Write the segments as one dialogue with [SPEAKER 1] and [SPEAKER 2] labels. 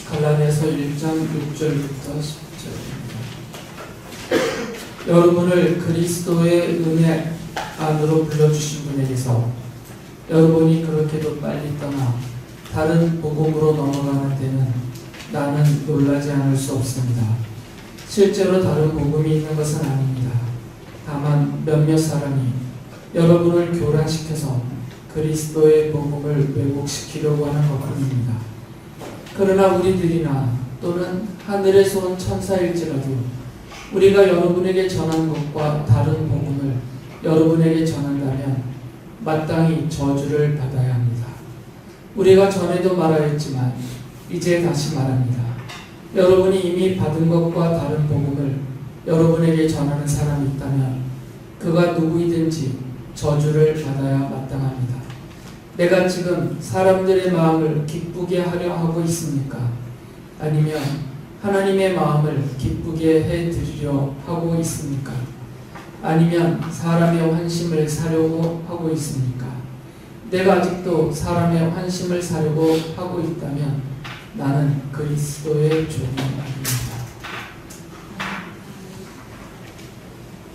[SPEAKER 1] 갈라디아서 1장 6절부터 10절입니다. 여러분을 그리스도의 은혜 안으로 불러주신 분에게서 여러분이 그렇게도 빨리 떠나 다른 복음으로 넘어가는 데는 나는 놀라지 않을 수 없습니다. 실제로 다른 복음이 있는 것은 아닙니다. 다만 몇몇 사람이 여러분을 교란시켜서 그리스도의 복음을 왜곡시키려고 하는 것뿐입니다. 그러나 우리들이나 또는 하늘에서 온 천사일지라도 우리가 여러분에게 전한 것과 다른 복음을 여러분에게 전한다면 마땅히 저주를 받아야 합니다. 우리가 전에도 말하였지만 이제 다시 말합니다. 여러분이 이미 받은 것과 다른 복음을 여러분에게 전하는 사람이 있다면 그가 누구이든지 저주를 받아야 마땅합니다. 내가 지금 사람들의 마음을 기쁘게 하려 하고 있습니까? 아니면 하나님의 마음을 기쁘게 해드리려 하고 있습니까? 아니면 사람의 환심을 사려고 하고 있습니까? 내가 아직도 사람의 환심을 사려고 하고 있다면 나는 그리스도의 종이 아닙니다.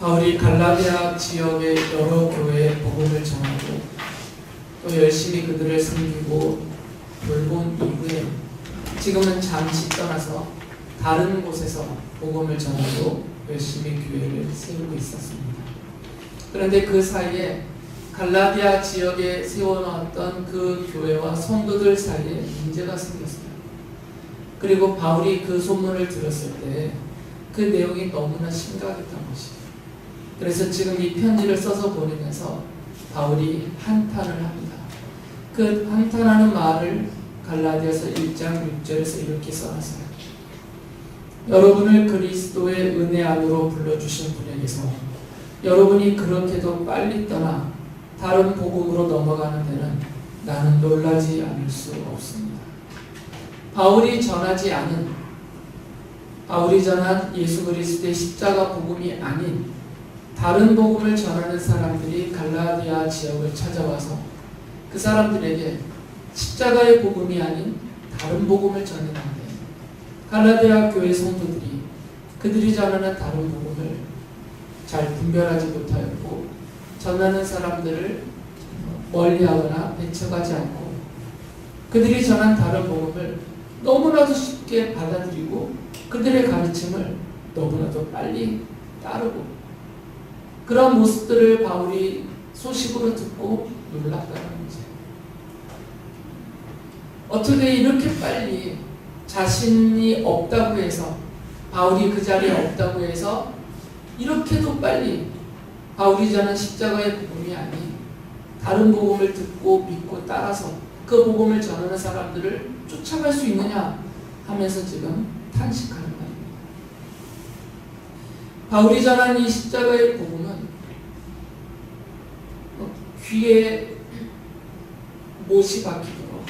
[SPEAKER 1] 바울이 갈라디아 지역의 여러 교회에 복음을 전하고 또 열심히 그들을 섬기고 돌본 이후에 지금은 잠시 떠나서 다른 곳에서 복음을 전하고 열심히 교회를 세우고 있었습니다. 그런데 그 사이에 갈라디아 지역에 세워놓았던 그 교회와 성도들 사이에 문제가 생겼어요. 그리고 바울이 그 소문을 들었을 때 그 내용이 너무나 심각했던 것이에요. 그래서 지금 이 편지를 써서 보내면서 바울이 한탄을 합니다. 그 한탄하는 말을 갈라디아서 1장 6절에서 이렇게 써놨어요. 여러분을 그리스도의 은혜 안으로 불러주신 분에게서 여러분이 그렇게도 빨리 떠나 다른 복음으로 넘어가는 데는 나는 놀라지 않을 수 없습니다. 바울이 전한 예수 그리스도의 십자가 복음이 아닌 다른 복음을 전하는 사람들이 갈라디아 지역을 찾아와서 그 사람들에게 십자가의 복음이 아닌 다른 복음을 전했는데 갈라디아 교회 성도들이 그들이 전하는 다른 복음을 잘 분별하지 못하였고 전하는 사람들을 멀리하거나 배척하지 않고 그들이 전한 다른 복음을 너무나도 쉽게 받아들이고 그들의 가르침을 너무나도 빨리 따르고 그런 모습들을 바울이 소식으로 듣고 놀랐다는 거죠. 어떻게 이렇게 빨리 자신이 없다고 해서 바울이 그 자리에 없다고 해서 이렇게도 빨리 바울이 전한 십자가의 복음이 아닌 다른 복음을 듣고 믿고 따라서 그 복음을 전하는 사람들을 쫓아갈 수 있느냐 하면서 지금 탄식하는 겁니다. 바울이 전한 이 십자가의 복음은 귀에 못이 박히도록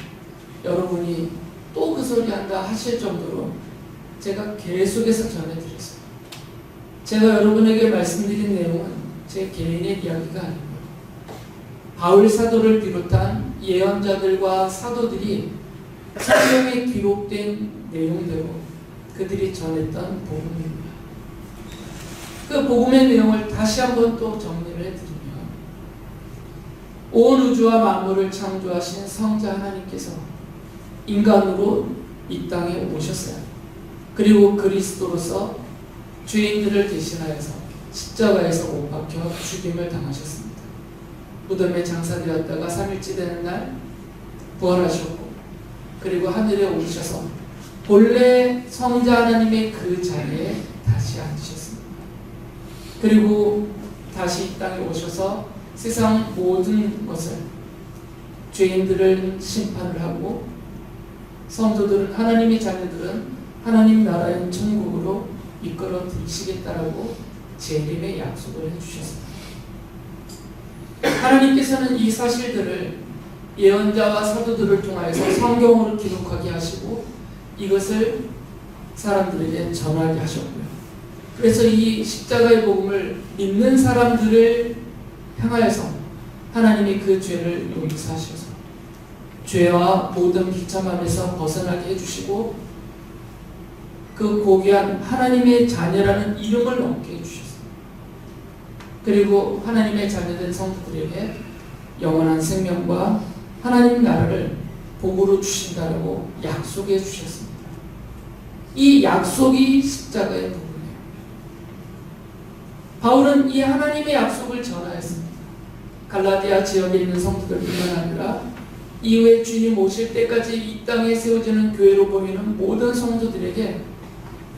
[SPEAKER 1] 여러분이 또 그 소리 한다 하실 정도로 제가 계속해서 전해드렸어요. 제가 여러분에게 말씀드린 내용은 제 개인의 이야기가 아니고요. 바울 사도를 비롯한 예언자들과 사도들이 성경에 기록된 내용대로 그들이 전했던 복음입니다. 그 복음의 내용을 다시 한번 또 정리를 해드리면 온 우주와 만물을 창조하신 성자 하나님께서 인간으로 이 땅에 오셨어요. 그리고 그리스도로서 죄인들을 대신하여서 십자가에서 못 박혀 죽임을 당하셨습니다. 무덤에 장사되었다가 3일째 되는 날 부활하셨고 그리고 하늘에 오르셔서 본래 성자 하나님의 그 자리에 다시 앉으셨습니다. 그리고 다시 이 땅에 오셔서 세상 모든 것을 죄인들을 심판을 하고 성도들은 하나님의 자녀들은 하나님 나라의 천국으로 이끌어 들이시겠다라고 재림의 약속을 해주셨습니다. 하나님께서는 이 사실들을 예언자와 사도들을 통하여서 성경으로 기록하게 하시고 이것을 사람들에게 전하게 하셨고요. 그래서 이 십자가의 복음을 믿는 사람들을 향하여서 하나님이 그 죄를 용서하셔서 죄와 모든 비참함에서 벗어나게 해주시고 그 고귀한 하나님의 자녀라는 이름을 얻게 해주셨습니다. 그리고 하나님의 자녀된 성도들에게 영원한 생명과 하나님 나라를 복으로 주신다라고 약속해 주셨습니다. 이 약속이 십자가의 복음이에요. 바울은 이 하나님의 약속을 전하였습니다. 갈라디아 지역에 있는 성도들뿐만 아니라 이후에 주님 오실 때까지 이 땅에 세워지는 교회로 보이는 모든 성도들에게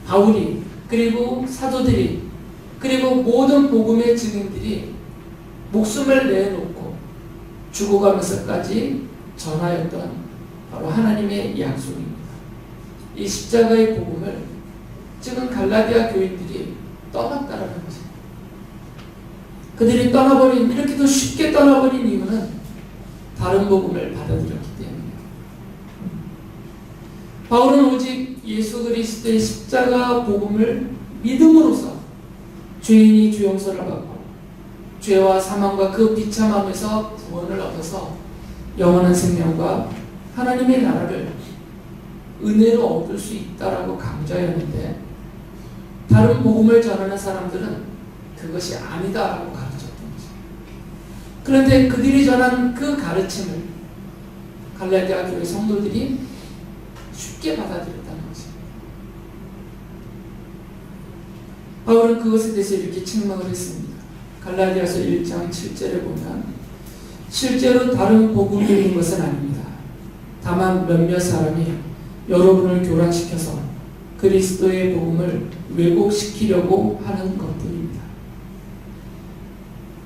[SPEAKER 1] 바울이, 그리고 사도들이, 그리고 모든 복음의 증인들이 목숨을 내놓고 죽어가면서까지 전하였던 바로 하나님의 약속입니다. 이 십자가의 복음을 지금 갈라디아 교인들이 떠났다라는 것입니다. 그들이 떠나버린, 이렇게도 쉽게 떠나버린 이유는 다른 복음을 받아들였기 때문이에요. 바울은 오직 예수 그리스도의 십자가 복음을 믿음으로써 죄인이 죄 용서를 받고 죄와 사망과 그 비참함에서 구원을 얻어서 영원한 생명과 하나님의 나라를 은혜로 얻을 수 있다라고 강조하였는데, 다른 복음을 전하는 사람들은 그것이 아니다라고 가르쳤던 거죠. 그런데 그들이 전한 그 가르침을 갈라디아 교회 성도들이 쉽게 받아들였다는 거죠. 바울은 그것에 대해서 이렇게 책망을 했습니다. 갈라디아서 1장 7절에 보면, 실제로 다른 복음이 있는 것은 아닙니다. 다만 몇몇 사람이 여러분을 교란시켜서 그리스도의 복음을 왜곡시키려고 하는 것들입니다.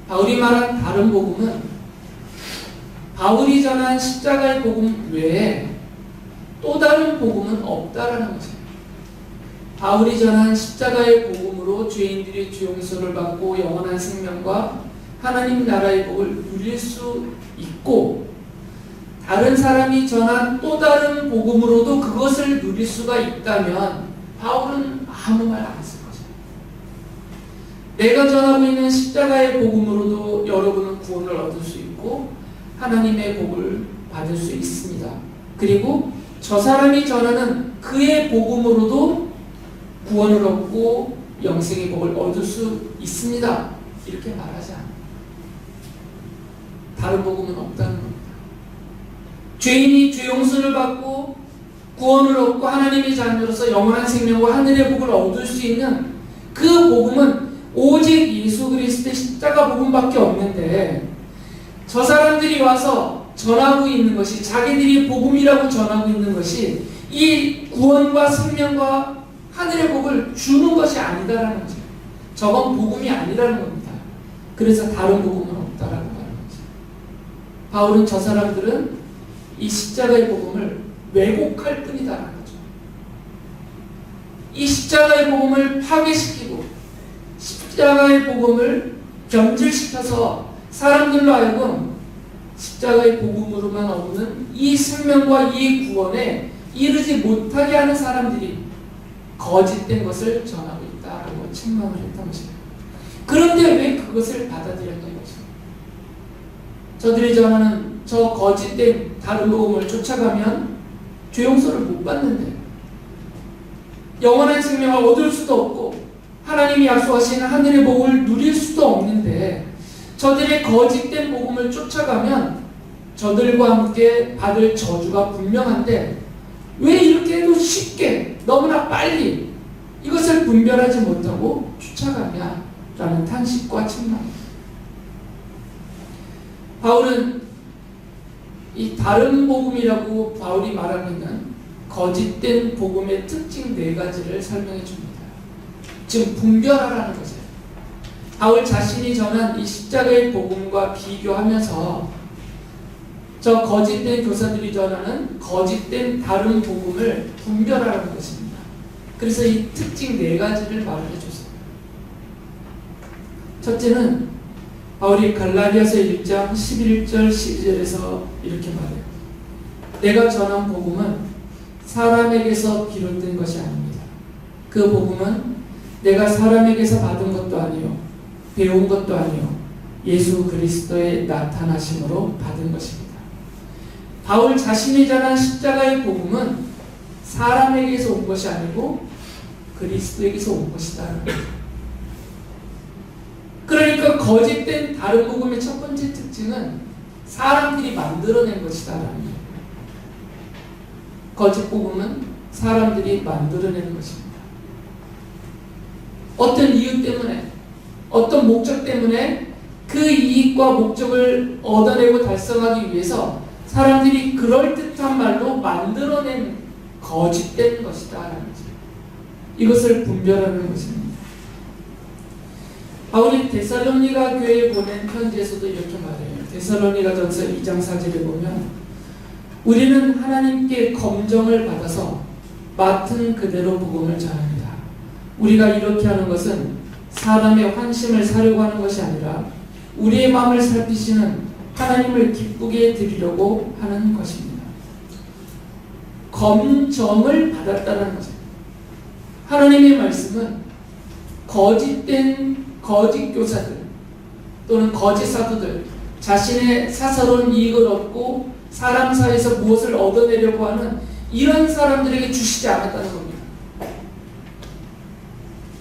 [SPEAKER 1] 바울이 말한 다른 복음은 바울이 전한 십자가의 복음 외에 또 다른 복음은 없다라는 것입니다. 바울이 전한 십자가의 복음으로 죄인들이 죄 용서를 받고 영원한 생명과 하나님 나라의 복을 누릴 수 있고, 다른 사람이 전한 또 다른 복음으로도 그것을 누릴 수가 있다면 바울은 아무 말 안 했을 거죠. 내가 전하고 있는 십자가의 복음으로도 여러분은 구원을 얻을 수 있고 하나님의 복을 받을 수 있습니다. 그리고 저 사람이 전하는 그의 복음으로도 구원을 얻고 영생의 복을 얻을 수 있습니다. 이렇게 말하지 않아요. 다른 복음은 없다는 겁니다. 죄인이 죄 용서를 받고 구원을 얻고 하나님의 자녀로서 영원한 생명과 하늘의 복을 얻을 수 있는 그 복음은 오직 예수 그리스도의 십자가 복음밖에 없는데, 저 사람들이 와서 전하고 있는 것이, 자기들이 복음이라고 전하고 있는 것이 이 구원과 생명과 하늘의 복을 주는 것이 아니다라는 거죠. 저건 복음이 아니라는 겁니다. 그래서 다른 복음은 없다라고 하는 거죠. 바울은 저 사람들은 이 십자가의 복음을 왜곡할 뿐이다라는 거죠. 이 십자가의 복음을 파괴시키고 십자가의 복음을 변질시켜서 사람들로 하여금 십자가의 복음으로만 얻는 이 생명과 이 구원에 이르지 못하게 하는 사람들이 거짓된 것을 전하고 있다라고 책망을 했던 것입니다. 그런데 왜 그것을 받아들였던 것입니까? 저들이 전하는 저 거짓된 다른 복음을 쫓아가면 죄 용서를 못 받는데, 영원한 생명을 얻을 수도 없고 하나님이 약속하신 하늘의 복을 누릴 수도 없는데, 저들의 거짓된 복음을 쫓아가면 저들과 함께 받을 저주가 분명한데 왜 이렇게도 쉽게 너무나 빨리 이것을 분별하지 못하고 쫓아가냐라는 탄식과 책망입니다. 바울은 이 다른 복음이라고 바울이 말하고 있는 거짓된 복음의 특징 4가지를 설명해 줍니다. 지금 분별하라는 거죠. 바울 자신이 전한 이 십자가의 복음과 비교하면서 저 거짓된 교사들이 전하는 거짓된 다른 복음을 분별하라는 것입니다. 그래서 이 특징 4가지를 말을 해줬어요. 첫째는 바울이 갈라디아서 1장 11절 12절에서 이렇게 말해요. 내가 전한 복음은 사람에게서 비롯된 것이 아닙니다. 그 복음은 내가 사람에게서 받은 것도 아니요 배운 것도 아니요 예수 그리스도의 나타나심으로 받은 것입니다. 바울 자신이 전한 십자가의 복음은 사람에게서 온 것이 아니고 그리스도에게서 온 것이다. 그러니까 거짓된 다른 복음의 첫 번째 특징은 사람들이 만들어낸 것이다. 거짓 복음은 사람들이 만들어내는 것입니다. 어떤 이유 때문에, 어떤 목적 때문에 그 이익과 목적을 얻어내고 달성하기 위해서 사람들이 그럴듯한 말로 만들어낸 거짓된 것이다. 이것을 분별하는 것입니다. 바울이 데살로니가 교회에 보낸 편지에서도 이렇게 말해요. 데살로니가전서 2장 4절에 보면 우리는 하나님께 검정을 받아서 맡은 그대로 복음을 전합니다. 우리가 이렇게 하는 것은 사람의 환심을 사려고 하는 것이 아니라 우리의 마음을 살피시는 하나님을 기쁘게 드리려고 하는 것입니다. 검정을 받았다는 거죠. 하나님의 말씀은 거짓된 거짓 교사들 또는 거짓 사도들, 자신의 사사로운 이익을 얻고 사람 사이에서 무엇을 얻어내려고 하는 이런 사람들에게 주시지 않았다는 겁니다.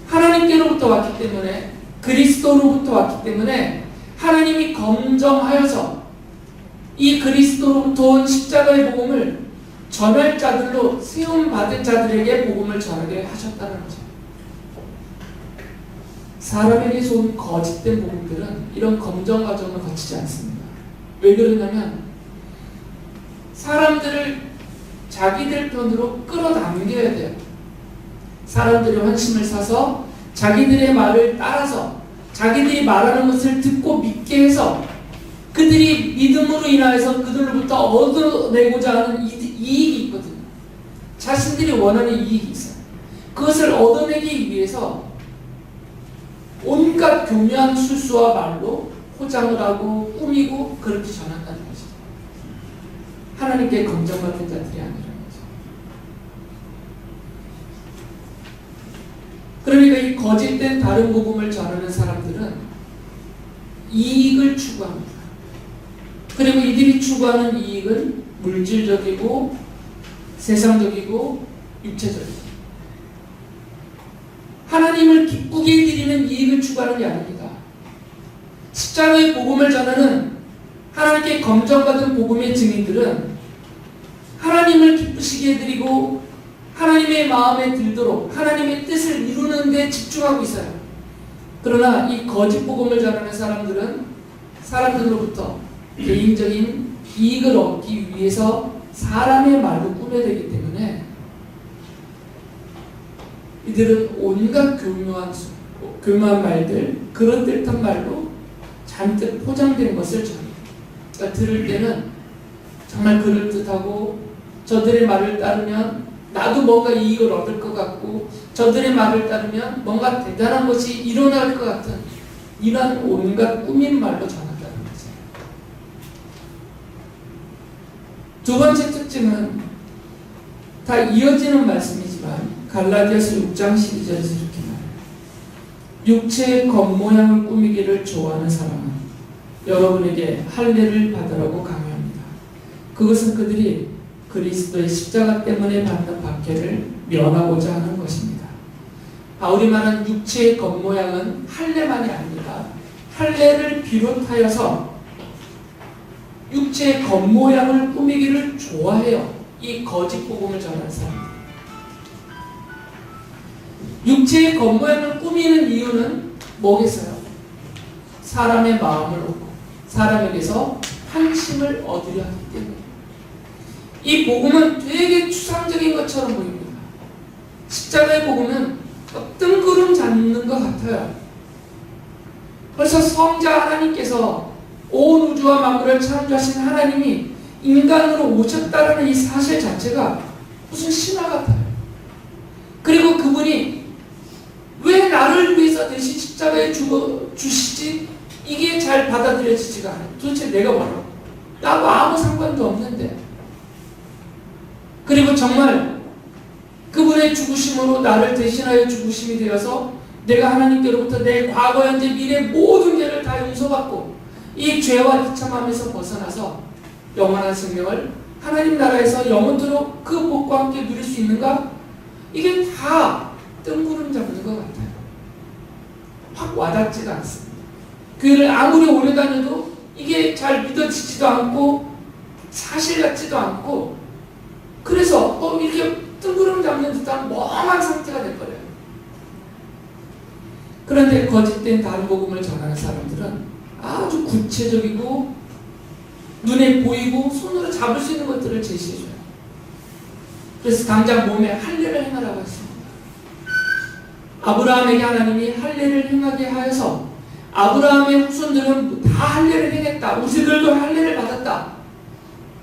[SPEAKER 1] 하나님께로부터 왔기 때문에, 그리스도로부터 왔기 때문에 하나님이 검정하여서 이 그리스도로부터 온 십자가의 복음을 전할 자들로 세움받은 자들에게 복음을 전하게 하셨다는 거죠. 사람에게서 온 거짓된 복음들은 이런 검정 과정을 거치지 않습니다. 왜 그러냐면 사람들을 자기들 편으로 끌어당겨야 돼요. 사람들의 환심을 사서 자기들의 말을 따라서 자기들이 말하는 것을 듣고 믿게 해서 그들이 믿음으로 인하여서 그들로부터 얻어내고자 하는 이익이 있거든요. 자신들이 원하는 이익이 있어요. 그것을 얻어내기 위해서 온갖 교묘한 술수와 말로 포장을 하고 꾸미고 그렇게 전한다는 것이죠. 하나님께 검정받은 자들이 아니라는 거죠. 그러니까 이 거짓된 다른 복음을 전하는 사람들은 이익을 추구합니다. 그리고 이들이 추구하는 이익은 물질적이고 세상적이고 육체적이고 하나님을 기쁘게 드리는 이익을 추구하는 게 아닙니다. 십자가의 복음을 전하는 하나님께 검정받은 복음의 증인들은 하나님을 기쁘시게 해드리고 하나님의 마음에 들도록 하나님의 뜻을 이루는 데 집중하고 있어요. 그러나 이 거짓 복음을 전하는 사람들은 사람들로부터 개인적인 이익을 얻기 위해서 사람의 말로 꾸며내기 때문에 이들은 온갖 교묘한 말들, 그럴듯한 말로 잔뜩 포장된 것을 전해요. 그러니까 들을 때는 정말 그럴듯하고 저들의 말을 따르면 나도 뭔가 이익을 얻을 것 같고 저들의 말을 따르면 뭔가 대단한 것이 일어날 것 같은 이런 온갖 꾸민 말로 전한다는 거죠. 두 번째 특징은 다 이어지는 말씀이지만 갈라디아서 6장 12절에서 이렇게 말해요. 육체의 겉모양을 꾸미기를 좋아하는 사람은 여러분에게 할례를 받으라고 강요합니다. 그것은 그들이 그리스도의 십자가 때문에 받는 박해를 면하고자 하는 것입니다. 바울이 말한 육체의 겉모양은 할례만이 아닙니다. 할례를 비롯하여서 육체의 겉모양을 꾸미기를 좋아해요. 이 거짓 복음을 전하는 사람들. 육체의 겉모양을 꾸미는 이유는 뭐겠어요? 사람의 마음을 얻고 사람에게서 환심을 얻으려 하기 때문에. 이 복음은 되게 추상적인 것처럼 보입니다. 십자가의 복음은 뜬구름 잡는 것 같아요. 그래서 성자 하나님께서 온 우주와 만물을 창조하신 하나님이 인간으로 오셨다는 이 사실 자체가 무슨 신화 같아요. 그리고 그분이 왜 나를 위해서 대신 십자가에 주시지? 이게 잘 받아들여지지가 않아요. 도대체 내가 뭐라고? 나하고 아무 상관도 없는데. 그리고 정말 그분의 죽으심으로 나를 대신하여 죽으심이 되어서 내가 하나님께로부터 내 과거, 현재, 미래 모든 죄를 다 용서받고 이 죄와 비참함에서 벗어나서 영원한 생명을 하나님 나라에서 영원토록 그 복과 함께 누릴 수 있는가? 이게 다 뜬구름 잡는 것 같아요. 확 와닿지가 않습니다. 교회를 아무리 오래 다녀도 이게 잘 믿어지지도 않고 사실 같지도 않고, 그래서 또 이렇게 뜬구름 잡는 듯한 멍한 상태가 될 거예요. 그런데 거짓된 다른 복음을 전하는 사람들은 아주 구체적이고 눈에 보이고 손으로 잡을 수 있는 것들을 제시해줘요. 그래서 당장 몸에 할례를 행하라고 했습니다. 아브라함에게 하나님이 할례를 행하게 하여서 아브라함의 후손들은 다 할례를 행했다. 우리들도 할례를 받았다.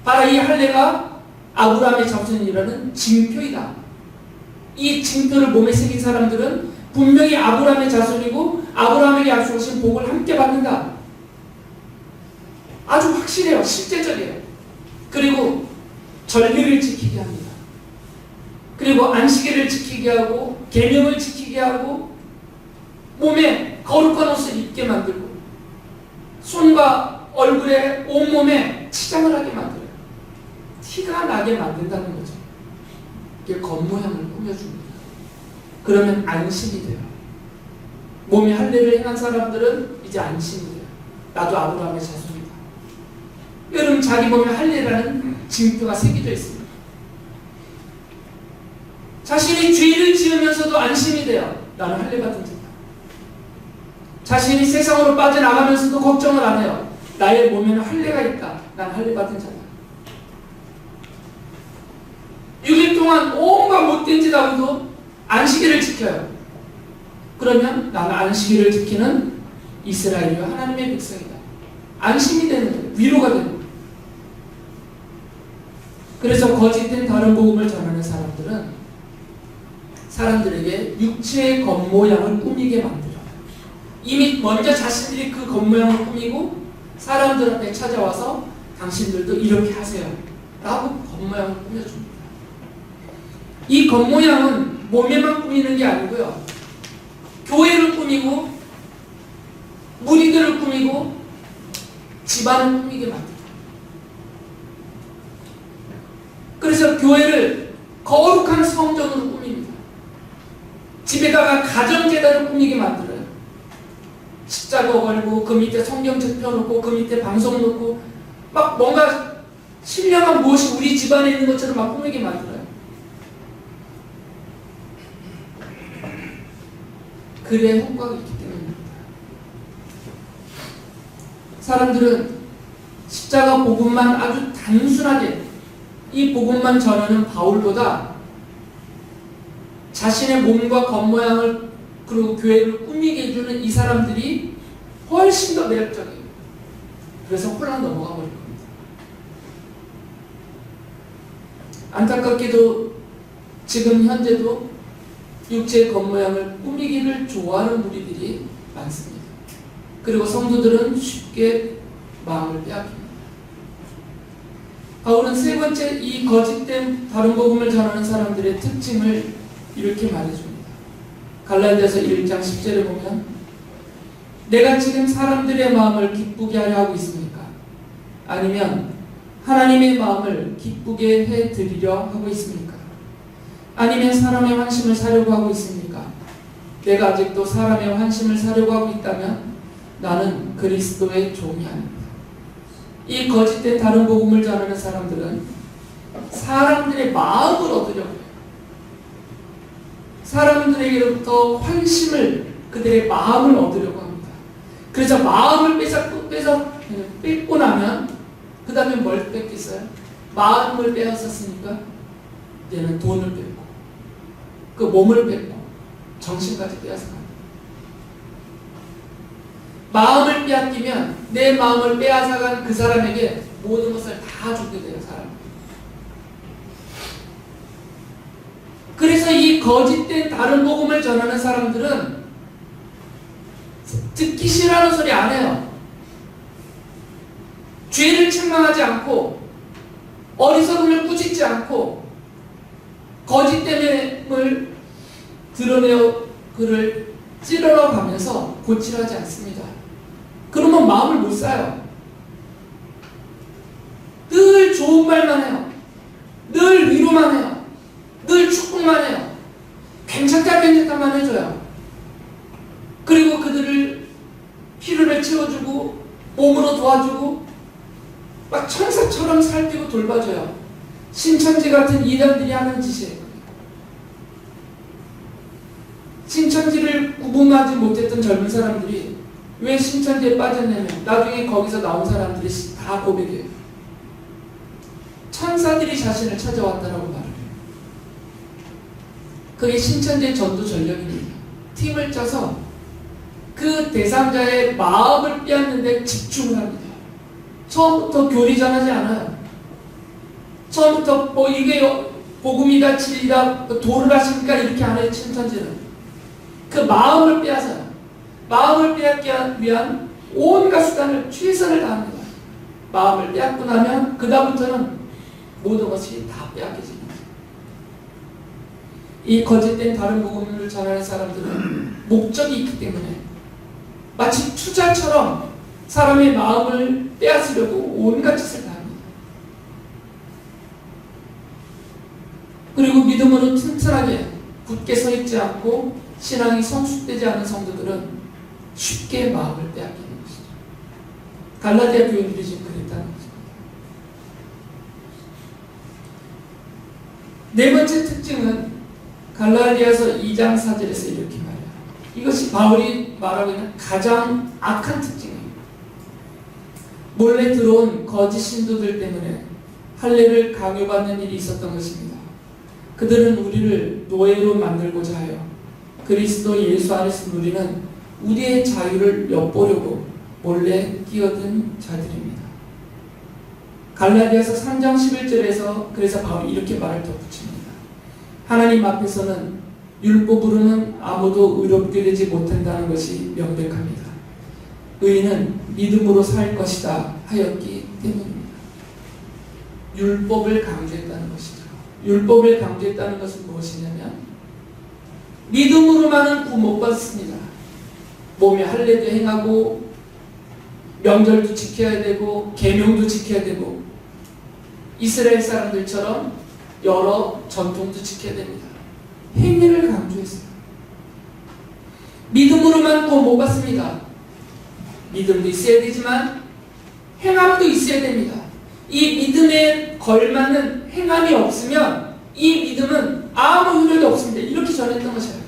[SPEAKER 1] 바로 이 할례가 아브라함의 자손이라는 징표이다. 이 징표를 몸에 새긴 사람들은 분명히 아브라함의 자손이고 아브라함에게 약속하신 복을 함께 받는다. 아주 확실해요. 실제적이에요. 그리고 전례를 지키게 합니다. 그리고 안식일을 지키게 하고 계명을 지키게 하고 몸에 거룩한 옷을 입게 만들고 손과 얼굴에 온몸에 치장을 하게 만들어요. 티가 나게 만든다는 거죠. 이게 겉모양을 꾸며줍니다. 그러면 안심이 돼요. 몸에 할례를 행한 사람들은 이제 안심이 돼요. 나도 아브라함의 자손이다. 여러분, 자기 몸에 할례라는 징표가 새겨져 있습니다. 자신이 죄를 지으면서도 안심이 돼요. 나는 할례 받은 자다. 자신이 세상으로 빠져나가면서도 걱정을 안 해요. 나의 몸에는 할례가 있다. 나는 할례 받은 자다. 6일 동안 온갖 못된 짓 하고도 안식일을 지켜요. 그러면 나는 안식일을 지키는 이스라엘이요 하나님의 백성이다. 안심이 되는 거예요. 위로가 되는 거예요. 그래서 거짓된 다른 복음을 전하는 사람들은 사람들에게 육체의 겉모양을 꾸미게 만들어요. 이미 먼저 자신들이 그 겉모양을 꾸미고 사람들한테 찾아와서 당신들도 이렇게 하세요 라고 겉모양을 꾸며줍니다. 이 겉모양은 몸에만 꾸미는 게 아니고요, 교회를 꾸미고 무리들을 꾸미고 집안을 꾸미게 만들어요. 그래서 교회를 거룩한 성전으로 꾸밉니다. 집에다가 가정제단을 꾸미게 만들어요. 십자가 걸고 그 밑에 성경책 펴놓고 그 밑에 방송 놓고 막 뭔가 신령한 무엇이 우리 집안에 있는 것처럼 막 꾸미게 만들어요. 그래 효과가 있기 때문입니다. 사람들은 십자가 복음만 아주 단순하게 이 복음만 전하는 바울보다 자신의 몸과 겉모양을 그리고 교회를 꾸미게 해주는 이 사람들이 훨씬 더 매력적이에요. 그래서 혼란 넘어가 버릴 겁니다. 안타깝게도 지금 현재도 육체의 겉모양을 꾸미기를 좋아하는 무리들이 많습니다. 그리고 성도들은 쉽게 마음을 빼앗깁니다. 바울은 세 번째 이 거짓된 다른 복음을 전하는 사람들의 특징을 이렇게 말해줍니다. 갈라디아서 1장 10절에 보면 내가 지금 사람들의 마음을 기쁘게 하려 하고 있습니까? 아니면 하나님의 마음을 기쁘게 해드리려 하고 있습니까? 아니면 사람의 환심을 사려고 하고 있습니까? 내가 아직도 사람의 환심을 사려고 하고 있다면 나는 그리스도의 종이 아닙니다. 이 거짓된 다른 복음을 전하는 사람들은 사람들의 마음을 얻으려고 해요. 사람들에게로부터 환심을, 그들의 마음을 얻으려고 합니다. 그래서 마음을 뺏고 나면 그 다음에 뭘 뺏겠어요? 마음을 빼앗았으니까 이제는 돈을 뺏고 그 몸을 뺏고 정신까지 빼앗아갑니다. 마음을 빼앗기면 내 마음을 빼앗아간 그 사람에게 모든 것을 다 주게 돼요. 사람. 그래서 이 거짓된 다른 복음을 전하는 사람들은 듣기 싫어하는 소리 안 해요. 죄를 책망하지 않고 어리석음을 꾸짖지 않고 거짓됨을 드러내어 그를 찌르러 가면서 고치하지 않습니다. 그러면 마음을 못 사요. 늘 좋은 말만 해요. 늘 위로만 해요. 늘 축복만 해요. 괜찮다 하라는 짓만 해줘요. 그리고 그들을 피로를 채워주고 몸으로 도와주고 막 천사처럼 살피고 돌봐줘요. 신천지 같은 이단들이 하는 짓이에요. 신천지를 구분하지 못했던 젊은 사람들이 왜 신천지에 빠졌냐면 나중에 거기서 나온 사람들이 다 고백해요. 천사들이 자신을 찾아왔다라고 말을 해요. 그게 신천지의 전도 전략입니다. 팀을 짜서 그 대상자의 마음을 빼앗는데 집중을 합니다. 처음부터 교리전하지 않아요. 처음부터 뭐 이게 복음이다 진리다 도를 하십니까 이렇게 안 해요. 신천지는 그 마음을 빼앗아요. 마음을 빼앗기 위한 온갖 수단을 최선을 다합니다. 마음을 빼앗고 나면 그 다음부터는 모든 것이 다 빼앗겨집니다. 이 거짓된 다른 복음을 전하는 사람들은 목적이 있기 때문에 마치 투자처럼 사람의 마음을 빼앗으려고 온갖 짓을 다 합니다. 그리고 믿음으로 튼튼하게 굳게 서 있지 않고 신앙이 성숙되지 않은 성도들은 쉽게 마음을 빼앗기는 것이죠. 갈라디아 교인들이 지금 그랬다는 거죠. 네 번째 특징은 갈라디아서 2장 4절에서 이렇게 말해요. 이것이 바울이 말하고 있는 가장 악한 특징이에요. 몰래 들어온 거짓 신도들 때문에 할례를 강요받는 일이 있었던 것입니다. 그들은 우리를 노예로 만들고자 하여 그리스도 예수 안에서 누리는 우리의 자유를 엿보려고 몰래 끼어든 자들입니다. 갈라디아서 3장 11절에서 그래서 바울이 이렇게 말을 덧붙입니다. 하나님 앞에서는 율법으로는 아무도 의롭게 되지 못한다는 것이 명백합니다. 의인은 믿음으로 살 것이다 하였기 때문입니다. 율법을 강조했다는 것이죠. 율법을 강조했다는 것은 무엇이냐면 믿음으로만은 구원 못 받습니다. 몸에 할례도 행하고 명절도 지켜야 되고 계명도 지켜야 되고 이스라엘 사람들처럼 여러 전통도 지켜야 됩니다. 행위를 강조했어요. 믿음으로만 구원 못 받습니다. 믿음도 있어야 되지만 행함도 있어야 됩니다. 이 믿음에 걸맞는 행함이 없으면 이 믿음은 아무 효력이 없습니다. 이렇게 전했던 것이에요.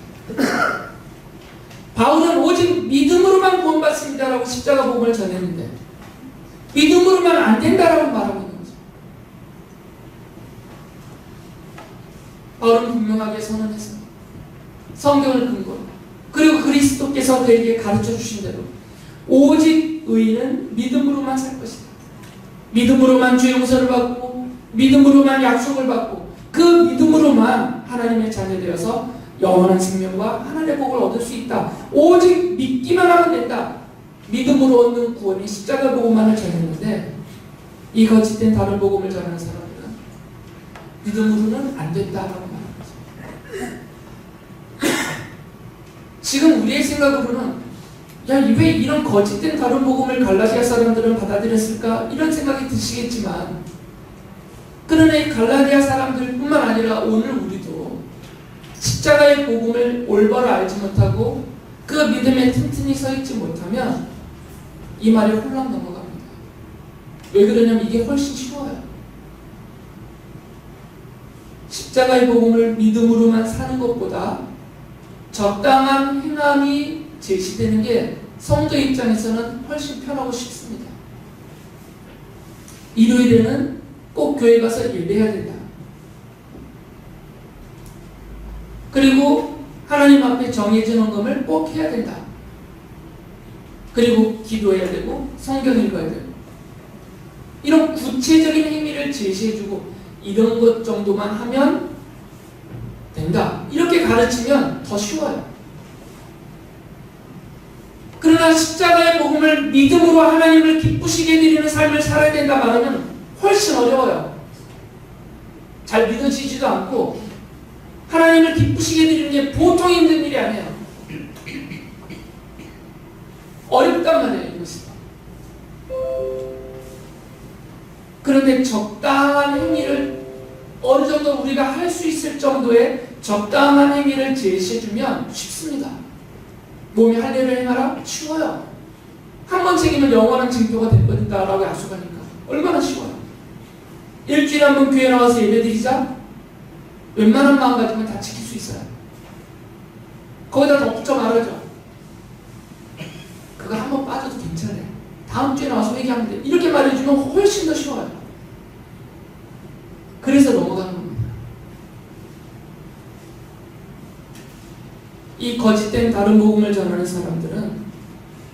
[SPEAKER 1] 바울은 오직 믿음으로만 구원받습니다라고 십자가 복음을 전했는데 믿음으로만 안 된다라고 말하고 있는 거죠. 바울은 분명하게 선언했어요. 성경을 근거로 그리고 그리스도께서 그에게 가르쳐 주신 대로 오직 의인은 믿음으로만 살 것이다. 믿음으로만 죄 용서를 받고 믿음으로만 약속을 받고 그 믿음으로만 하나님의 자녀 되어서 영원한 생명과 하나님의 복을 얻을 수 있다. 오직 믿기만 하면 된다. 믿음으로 얻는 구원이 십자가 복음만을 전했는데 이 거짓된 다른 복음을 전하는 사람들은 믿음으로는 안 된다라고 말하는 거죠. 지금 우리의 생각으로는 야, 왜 이런 거짓된 다른 복음을 갈라디아 사람들은 받아들였을까? 이런 생각이 드시겠지만 그러나 이 갈라디아 사람들뿐만 아니라 오늘 우리도 십자가의 복음을 올바로 알지 못하고 그 믿음에 튼튼히 서 있지 못하면 이 말이 홀랑 넘어갑니다. 왜 그러냐면 이게 훨씬 쉬워요. 십자가의 복음을 믿음으로만 사는 것보다 적당한 행함이 제시되는 게 성도 입장에서는 훨씬 편하고 쉽습니다. 일요일에는 꼭 교회 가서 예배해야 된다. 그리고 하나님 앞에 정해진 헌금을 꼭 해야 된다. 그리고 기도해야 되고 성경 읽어야 되고 이런 구체적인 행위를 제시해주고 이런 것 정도만 하면 된다. 이렇게 가르치면 더 쉬워요. 그러나 십자가의 복음을 믿음으로 하나님을 기쁘시게 드리는 삶을 살아야 된다 말하면 훨씬 어려워요. 잘 믿어지지도 않고 하나님을 기쁘시게 드리는 게 보통 힘든 일이 아니에요. 어렵단 말이에요. 이것이. 그런데 적당한 행위를 어느 정도 우리가 할 수 있을 정도의 적당한 행위를 제시해주면 쉽습니다. 몸이 할 일을 행하라? 쉬워요. 한 번 책임은 영원한 징표가 될 거다라고 약속하니까 얼마나 쉬워요. 일주일에 한 번 교회 나와서 예배드리자? 웬만한 마음가짐은 다 지킬 수 있어요. 거기다 덧붙여 말하죠. 그거 한 번 빠져도 괜찮아요. 다음 주에 나와서 회개하면 돼. 이렇게 말해주면 훨씬 더 쉬워요. 그래서 넘어가는 겁니다. 이 거짓된 다른 복음을 전하는 사람들은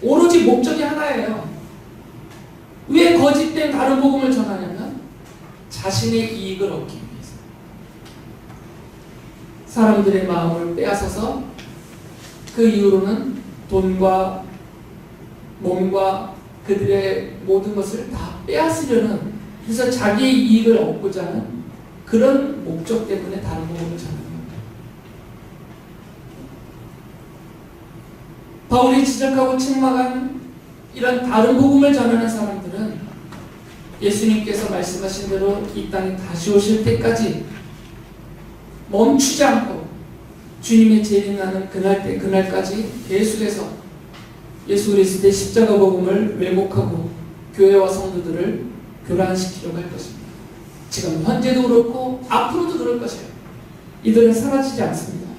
[SPEAKER 1] 오로지 목적이 하나예요. 왜 거짓된 다른 복음을 전하냐면 자신의 이익을 얻기 위해서. 사람들의 마음을 빼앗아서 그 이후로는 돈과 몸과 그들의 모든 것을 다 빼앗으려는, 그래서 자기의 이익을 얻고자 하는 그런 목적 때문에 다른 복음을 전하는 겁니다. 바울이 지적하고 책망한 이런 다른 복음을 전하는 사람들은 예수님께서 말씀하신 대로 이 땅에 다시 오실 때까지 멈추지 않고 주님의 재림하는 그날까지 계속해서 예수 그리스도의 십자가 복음을 왜곡하고 교회와 성도들을 교란시키려고 할 것입니다. 지금 현재도 그렇고 앞으로도 그럴 것이에요. 이들은 사라지지 않습니다.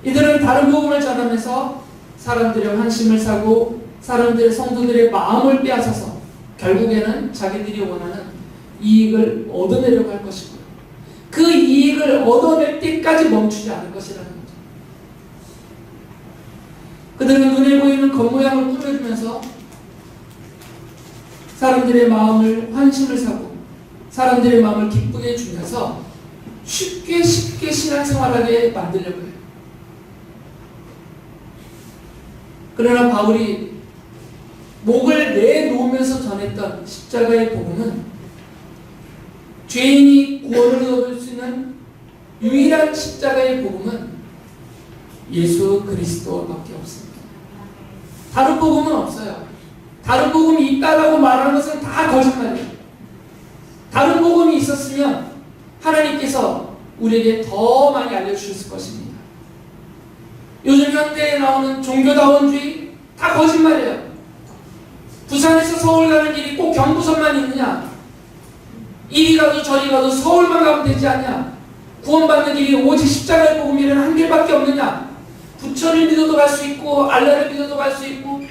[SPEAKER 1] 이들은 다른 복음을 전하면서 사람들의 환심을 사고 사람들의 성도들의 마음을 빼앗아서 결국에는 자기들이 원하는 이익을 얻어내려고 할 것이고요. 그 이익을 얻어낼 때까지 멈추지 않을 것이라는 거죠. 그들은 눈에 보이는 겉모양을 꾸며주면서 사람들의 마음을 환심을 사고 사람들의 마음을 기쁘게 해주면서 쉽게 신앙생활하게 만들려고 해요. 그러나 바울이 목을 내놓으면서 전했던 십자가의 복음은 죄인이 구원을 얻을 수 있는 유일한 십자가의 복음은 예수 그리스도밖에 없습니다. 다른 복음은 없어요. 다른 복음이 있다라고 말하는 것은 다 거짓말이에요. 다른 복음이 있었으면 하나님께서 우리에게 더 많이 알려주셨을 것입니다. 요즘 현대에 나오는 종교다원주의 다 거짓말이에요. 부산에서 서울 가는 길이 꼭 경부선만 있느냐? 이리 가도 저리 가도 서울만 가면 되지 않냐? 구원받는 길이 오직 십자가의 복음이라는 한 길밖에 없느냐? 부처를 믿어도 갈 수 있고 알라를 믿어도 갈 수 있고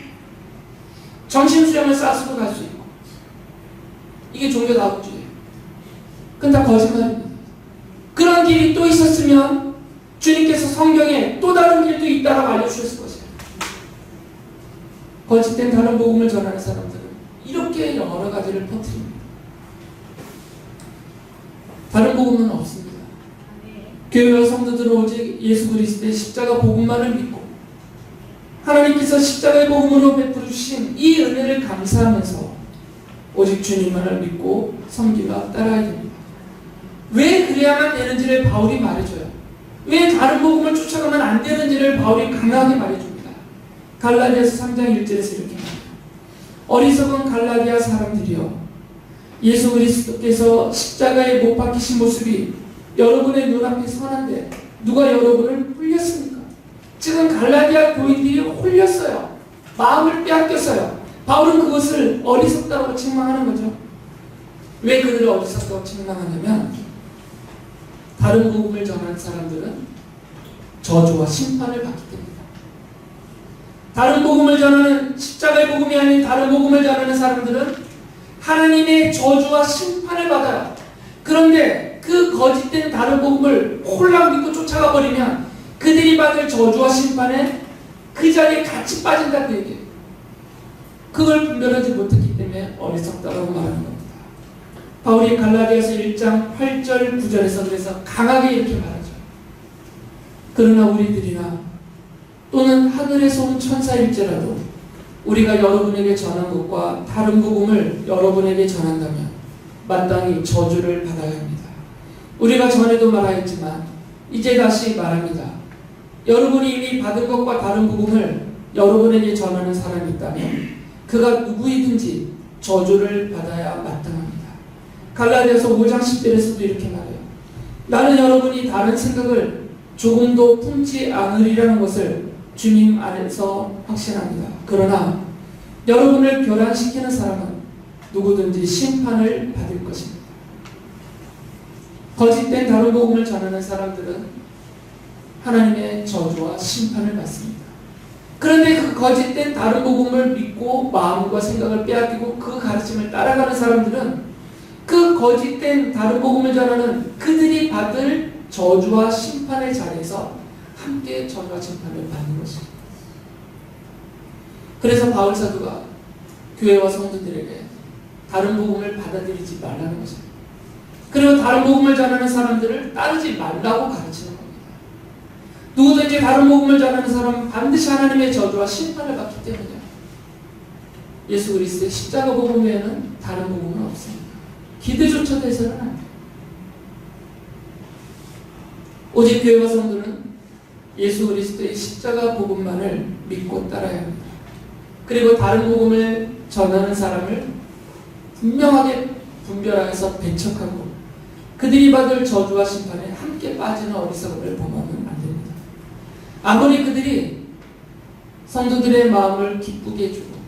[SPEAKER 1] 정신수양을 쌓아서도 갈 수 있고, 이게 종교다원주의예요. 그건 다 거짓말입니다. 그런 길이 또 있었으면 주님께서 성경에 또 다른 길도 있다라고 알려주셨을 것이에요. 거짓된 다른 복음을 전하는 사람들은 이렇게 여러 가지를 퍼뜨립니다. 다른 복음은 없습니다. 교회와 성도들은 오직 예수 그리스도의 십자가 복음만을 믿고 하나님께서 십자가의 복음으로 베풀어 주신 이 은혜를 감사하면서 오직 주님만을 믿고 섬기며 따라야 됩니다. 왜 그래야만 되는지를 바울이 말해줘요. 왜 다른 복음을 쫓아가면 안 되는지를 바울이 강하게 말해줍니다. 갈라디아서 3장 1절에서 이렇게 말해요. 어리석은 갈라디아 사람들이여, 예수 그리스도께서 십자가에 못 박히신 모습이 여러분의 눈앞에 선한데 누가 여러분을 홀렸습니까? 지금 갈라디아 교인들이 홀렸어요. 마음을 빼앗겼어요. 바울은 그것을 어리석다고 책망하는 거죠. 왜 그들을 어리석다고 책망하냐면 다른 복음을 전하는 사람들은 저주와 심판을 받기 때문입니다. 다른 복음을 전하는, 십자가의 복음이 아닌 다른 복음을 전하는 사람들은 하나님의 저주와 심판을 받아요. 그런데 그 거짓된 다른 복음을 홀랑 믿고 쫓아가 버리면 그들이 받을 저주와 심판에 그 자리에 같이 빠진다는 얘기예요. 그걸 분별하지 못했기 때문에 어리석다라고 말하는 겁니다. 바울이 갈라디아서 1장 8절 9절에서 그래서 강하게 이렇게 말하죠. 그러나 우리들이나 또는 하늘에서 온 천사일지라도 우리가 여러분에게 전한 것과 다른 복음을 여러분에게 전한다면 마땅히 저주를 받아야 합니다. 우리가 전에도 말하였지만 이제 다시 말합니다. 여러분이 이미 받은 것과 다른 복음을 여러분에게 전하는 사람이 있다면 그가 누구이든지 저주를 받아야 마땅합니다. 갈라디아서 5장 10절에서도 이렇게 말해요. 나는 여러분이 다른 생각을 조금도 품지 않으리라는 것을 주님 안에서 확신합니다. 그러나 여러분을 교란시키는 사람은 누구든지 심판을 받을 것입니다. 거짓된 다른 복음을 전하는 사람들은 하나님의 저주와 심판을 받습니다. 그런데 그 거짓된 다른 복음을 믿고 마음과 생각을 빼앗기고 그 가르침을 따라가는 사람들은 그 거짓된 다른 복음을 전하는 그들이 받을 저주와 심판의 자리에서 함께 저주와 심판을 받는 것입니다. 그래서 바울 사도가 교회와 성도들에게 다른 복음을 받아들이지 말라는 것입니다. 그리고 다른 복음을 전하는 사람들을 따르지 말라고 가르치는 겁니다. 누구든지 다른 복음을 전하는 사람은 반드시 하나님의 저주와 심판을 받기 때문이에요. 예수 그리스도의 십자가 복음 외에는 다른 복음은 없습니다. 기대조차도 해서는 안 돼요. 오직 교회와 성도는 예수 그리스도의 십자가 복음만을 믿고 따라야 합니다. 그리고 다른 복음을 전하는 사람을 분명하게 분별하여서 배척하고 그들이 받을 저주와 심판에 함께 빠지는 어리석음을 범하면 안 됩니다. 아무리 그들이 성도들의 마음을 기쁘게 해주고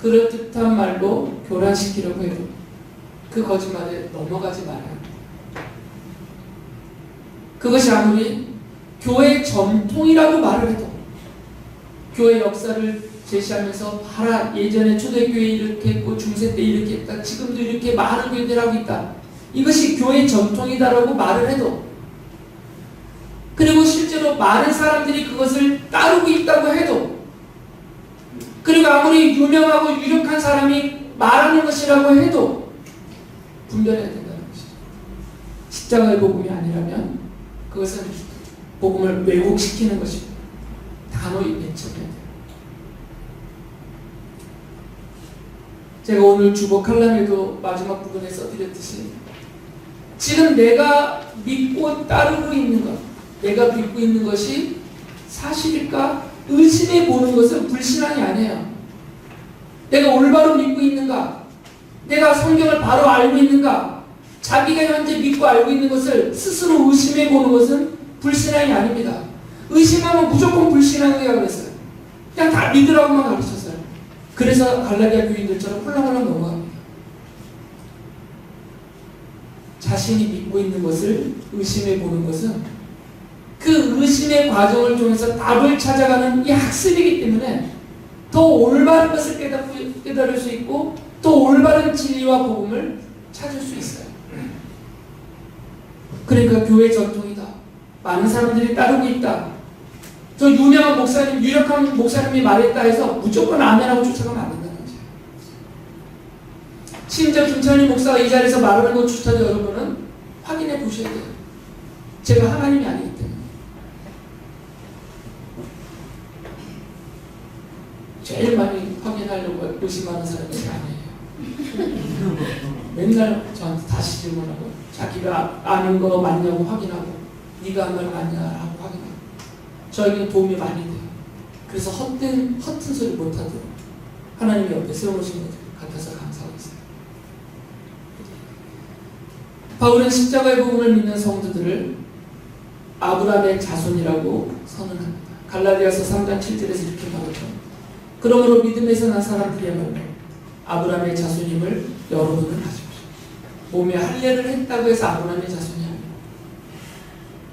[SPEAKER 1] 그럴듯한 말로 교란시키려고 해도 그 거짓말에 넘어가지 말아야 합니다. 그것이 아무리 교회 전통이라고 말을 해도 교회 역사를 제시하면서 봐라, 예전에 초대교회 이렇게 했고 중세 때 이렇게 했다, 지금도 이렇게 많은 교회들 하고 있다, 이것이 교회 전통이다라고 말을 해도, 그리고 실제로 많은 사람들이 그것을 따르고 있다고 해도, 그리고 아무리 유명하고 유력한 사람이 말하는 것이라고 해도 분별해야 된다는 것이죠. 십자가의 복음이 아니라면 그것은 복음을 왜곡시키는 것이고 단호히 배척해야 돼요. 제가 오늘 주보 칼럼에도 마지막 부분에 써드렸듯이 지금 내가 믿고 따르고 있는 것, 내가 믿고 있는 것이 사실일까 의심해 보는 것은 불신앙이 아니에요. 내가 올바로 믿고 있는가, 내가 성경을 바로 알고 있는가, 자기가 현재 믿고 알고 있는 것을 스스로 의심해 보는 것은 불신앙이 아닙니다. 의심하면 무조건 불신앙이라고 그랬어요. 그냥 다 믿으라고만 가르쳤어요. 그래서 갈라디아 교인들처럼 홀랑홀랑 넘어갑니다. 자신이 믿고 있는 것을 의심해 보는 것은 그 의심의 과정을 통해서 답을 찾아가는 이 학습이기 때문에 더 올바른 것을 깨달을 수 있고 더 올바른 진리와 복음을 찾을 수 있어요. 그러니까 교회 전통이다, 많은 사람들이 따르고 있다, 저 유명한 목사님, 유력한 목사님이 말했다 해서 무조건 아멘하고 쫓아가면 안 된다는 거죠. 심지어 김찬희 목사가 이 자리에서 말하는 것조차도 여러분은 확인해 보셔야 돼요. 제가 하나님이 아니기 때문에. 제일 많이 확인하려고 의심하는 사람이 아니에요. 맨날 저한테 다시 질문하고 자기가 아는 거 맞냐고 확인하고 네가 한 말 맞냐고 확인하고 저에게는 도움이 많이 돼요. 그래서 허튼 소리 못하도록 하나님이 옆에 세워놓으신 것 같아서 감사하고 있어요. 바울은 십자가의 복음을 믿는 성도들을 아브라함의 자손이라고 선언합니다. 갈라디아서 3장 7절에서 이렇게 말하죠. 그러므로 믿음에서 난 사람들이야말로 아브라함의 자손임을 여러분은 아십시오. 몸에 할례를 했다고 해서 아브라함의 자손이 아니에요.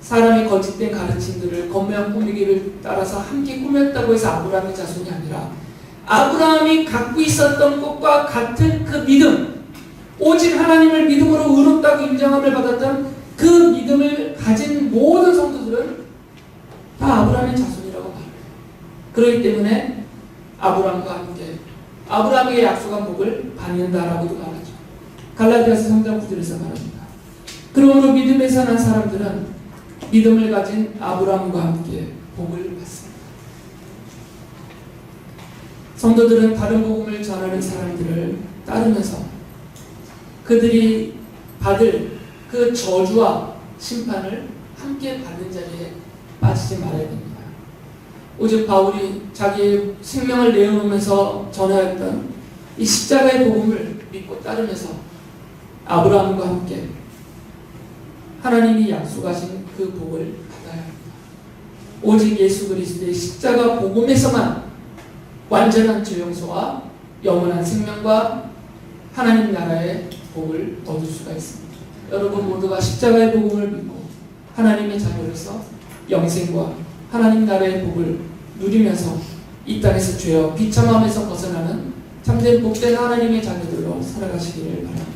[SPEAKER 1] 사람이 거짓된 가르침들을 겉모양 꾸미기를 따라서 함께 꾸몄다고 해서 아브라함의 자손이 아니라 아브라함이 갖고 있었던 것과 같은 그 믿음, 오직 하나님을 믿음으로 의롭다고 인정함을 받았던 그 믿음을 가진 모든 성도들은 다 아브라함의 자손이라고 말해요. 그렇기 때문에 아브라함과 함께 아브라함에게 약속한 복을 받는다라고도 말하죠. 갈라디아서 3장 9절에서 말합니다. 그러므로 믿음에서 난 사람들은 믿음을 가진 아브라함과 함께 복을 받습니다. 성도들은 다른 복음을 전하는 사람들을 따르면서 그들이 받을 그 저주와 심판을 함께 받는 자리에 빠지지 말아야 됩니다. 오직 바울이 자기의 생명을 내어놓으면서 전하였던 이 십자가의 복음을 믿고 따르면서 아브라함과 함께 하나님이 약속하신 그 복을 받아야 합니다. 오직 예수 그리스도의 십자가 복음에서만 완전한 죄용서와 영원한 생명과 하나님 나라의 복을 얻을 수가 있습니다. 여러분 모두가 십자가의 복음을 믿고 하나님의 자녀로서 영생과 하나님 나라의 복을 누리면서 이 땅에서 죄와 비참함에서 벗어나는 참된 복된 하나님의 자녀들로 살아가시기를 바랍니다.